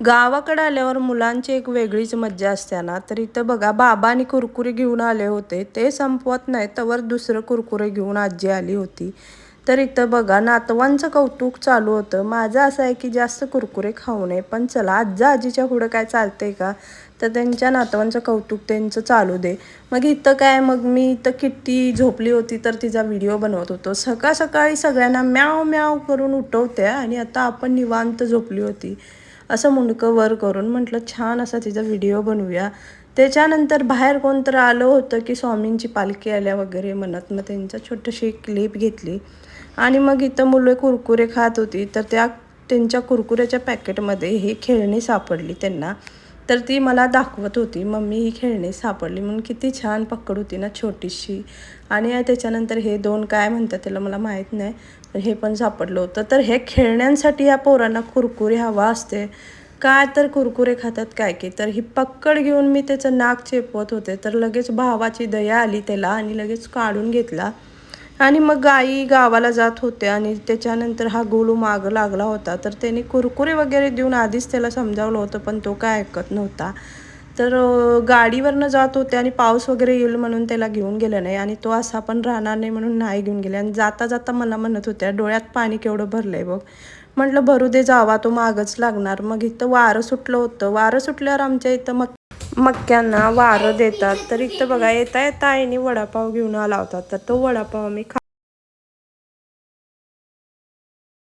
गावाकडे आल्यावर मुलांची एक वेगळीच मज्जा असते ना. तर इथं बघा बाबांनी कुरकुरे घेऊन आले होते, ते संपवत नाही तोवर दुसरं कुरकुरे घेऊन आजी आली होती. तर इथं बघा नातवांचं कौतुक चालू होतं. माझं असं आहे की जास्त कुरकुरे खाऊ नये, पण चला आजीच्या पुढं काय चालतंय का. तर त्यांच्या नातवांचं कौतुक त्यांचं चालू दे. मग इथं काय, मग मी इथं किट्टी झोपली होती तर तिचा व्हिडिओ बनवत होतो. सकाळ सकाळी सगळ्यांना म्याव म्याव करून उठवते आणि आता आपण निवांत झोपली होती. असं मुंडकं वर करून म्हटलं छान असा तिचा व्हिडिओ बनवूया. त्याच्यानंतर बाहेर कोणतरी आलं होतं की स्वामींची पालखी आल्या वगैरे म्हणत, मग त्यांच्या छोटीशी क्लिप घेतली. आणि मग इथं मुलं कुरकुरे खात होती, तर त्यांच्या कुरकुऱ्याच्या पॅकेटमध्ये ही खेळणी सापडली त्यांना. तर ती मला दाखवत होती, मम्मी ही खेळणी सापडली म्हणून. किती छान पकड होती ना छोटीशी. आणि त्याच्यानंतर हे दोन काय म्हणतात त्याला मला माहीत नाही, हे पण सापडलं होतं. तर हे खेळण्यांसाठी या पोरांना कुरकुरे हवा असते काय, तर कुरकुरे खातात काय की. तर ही पक्कड घेऊन मी त्याचं नाक चेपवत होते, तर लगेच भावाची दया आली त्याला आणि लगेच काढून घेतला. आणि मग आई गावाला जात होते आणि त्याच्यानंतर हा गोलू मागं लागला होता. तर त्याने कुरकुरे वगैरे देऊन आधीच त्याला समजावलं होतं, पण तो काय ऐकत नव्हता. तर गाडीवरनं जात होते आणि पाऊस वगैरे येईल म्हणून त्याला घेऊन गेलं नाही आणि तो असा पण राहणार नाही म्हणून नाही घेऊन गेले. आणि जाता जाता मला म्हणत होत्या, डोळ्यात पाणी केवढं भरलंय बघ. म्हटलं भरू दे, जावा तो मागच लागणार. मग इथं वारं सुटलं होतं. वारं सुटल्यावर आमच्या इथं मक्यांना वारं देतात. तर इथं बघा येता येता आईने वडापाव घेऊन आला होता, तर तो वडापाव मी